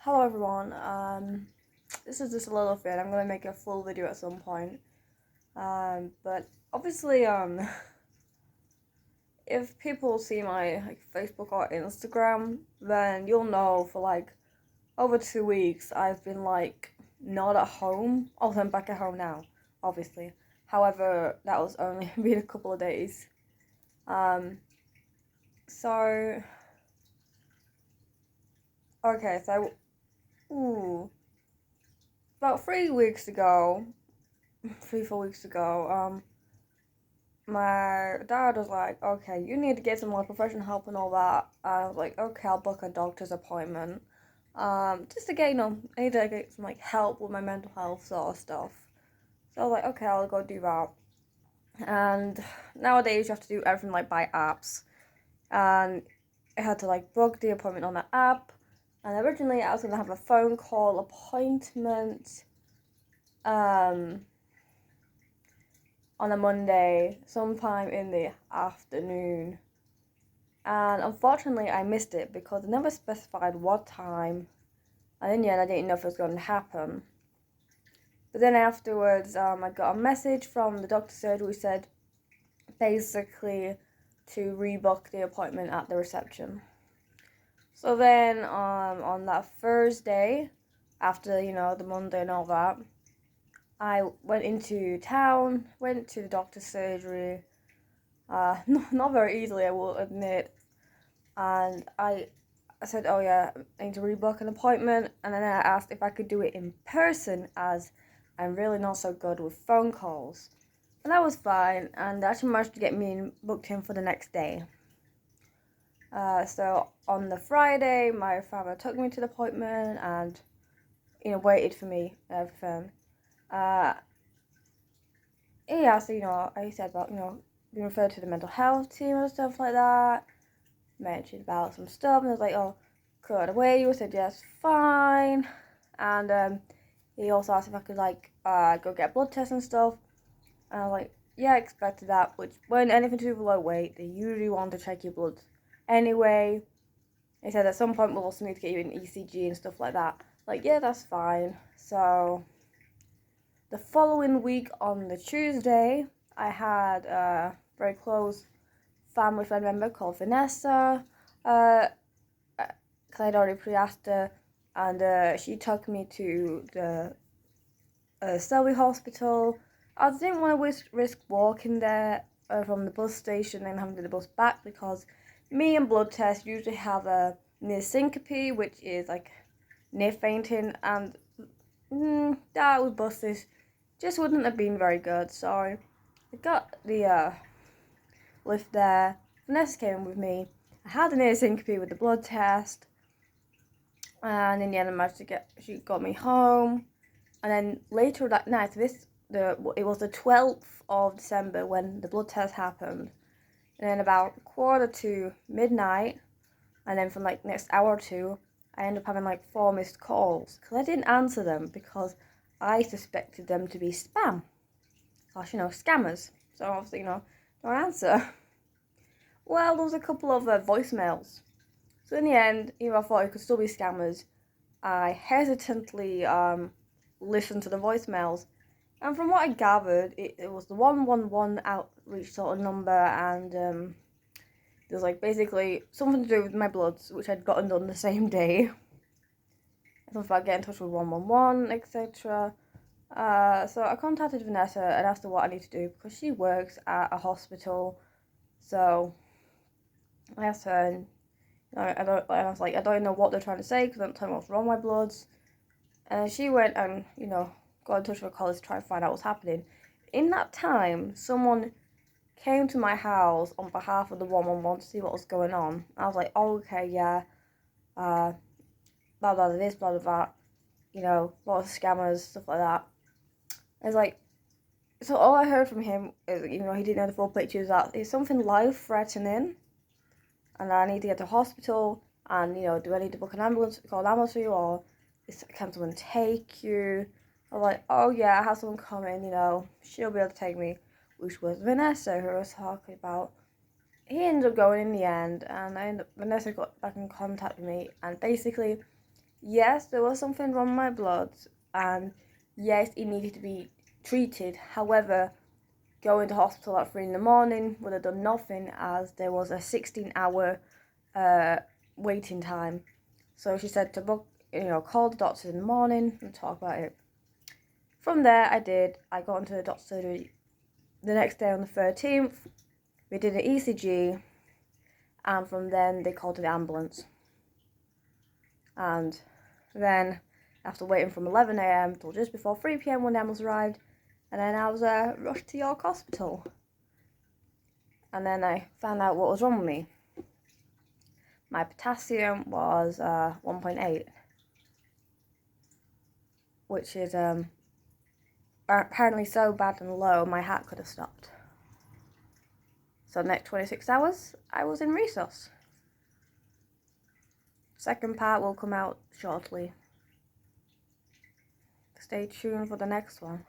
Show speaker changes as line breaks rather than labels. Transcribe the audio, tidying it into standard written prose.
Hello everyone. This is just a little bit. I'm gonna make a full video at some point. But obviously, if people see my Facebook or Instagram, then you'll know for over 2 weeks I've been not at home. Although I'm back at home now, obviously. However, that was only been a couple of days. Um, so okay, so about 3 weeks ago, 3 4 weeks ago, my dad was like, okay, you need to get some more professional help and all that. I was like, okay, I'll book a doctor's appointment. Just to get, I need to get some help with my mental health sort of stuff. So I was like, okay, I'll go do that. And nowadays you have to do everything by apps. And I had to book the appointment on the app. And originally I was gonna have a phone call appointment. On a Monday, sometime in the afternoon. And unfortunately, I missed it because it never specified what time. And in the end, I didn't know if it was going to happen. But then afterwards, I got a message from the doctor's surgery who said basically to rebook the appointment at the reception. So then on that Thursday, after, the Monday and all that, I went into town, went to the doctor's surgery, not very easily, I will admit, and I said, oh yeah, I need to rebook an appointment, and then I asked if I could do it in person, as I'm really not so good with phone calls, and that was fine, and they actually managed to get me booked in for the next day. So on the Friday, my father took me to the appointment and, waited for me and everything. Yeah, so, I said about, being referred to the mental health team and stuff like that. Mentioned about some stuff, and I was like, oh, could I weigh you? I said, yes, fine. And he also asked if I could, go get a blood test and stuff. And I was like, yeah, I expected that, which, when anything to do with low weight, they usually want to check your blood anyway. They said at some point we'll also need to get you an ECG and stuff like that. Yeah, that's fine. So the following week on the Tuesday, I had a very close family friend member called Vanessa, because I'd already pre-asked her, and she took me to the Selby Hospital. I didn't want to risk walking there from the bus station and having to do the bus back, because me and blood tests usually have a near syncope, which is near fainting, and that with buses just wouldn't have been very good. So I got the lift there. Vanessa came with me. I had a near syncope with the blood test, and in the end, she got me home. And then later that night, it was the 12th of December when the blood test happened. And then about 1:45 midnight, and then for next hour or two, I ended up having 4 missed calls because I didn't answer them because I suspected them to be spam. Gosh, scammers. So obviously, don't answer. Well, there was a couple of voicemails. So in the end, even though I thought it could still be scammers, I hesitantly listened to the voicemails. And from what I gathered, it was the 111 outreach sort of number, and it was basically something to do with my bloods, which I'd gotten done the same day. I thought about getting in touch with 111, etc. So I contacted Vanessa and asked her what I need to do because she works at a hospital. So I asked her, and I was like, I don't know what they're trying to say because I don't tell me what's wrong with my bloods. And she went and got in touch with her colleagues to try and find out what's happening. In that time, someone came to my house on behalf of the 111 to see what was going on. I was like, oh, okay, yeah, blah blah this, blah blah that, lots of scammers, stuff like that. It's so all I heard from him is, he didn't know the full picture, is that it's something life-threatening, and I need to get to hospital, and, do I need to book an ambulance, call an ambulance for you, or can someone take you? I'm like, oh yeah, I have someone coming, she'll be able to take me, which was Vanessa, who I was talking about. He ended up going in the end, and Vanessa got back in contact with me, and basically, yes, there was something wrong with my blood, and yes, it needed to be treated. However, going to hospital at 3 in the morning would have done nothing, as there was a 16-hour waiting time. So she said to book, call the doctor in the morning and talk about it. From there, I got into the doctor's surgery the next day on the 13th. We did an ECG, and from then they called the ambulance. And then, after waiting from 11 a.m. till just before 3 p.m. when the ambulance arrived, and then I was rushed to York Hospital. And then I found out what was wrong with me. My potassium was 1.8, which is apparently so bad and low my heart could have stopped. So the next 26 hours, I was in resus. Second part will come out shortly. Stay tuned for the next one.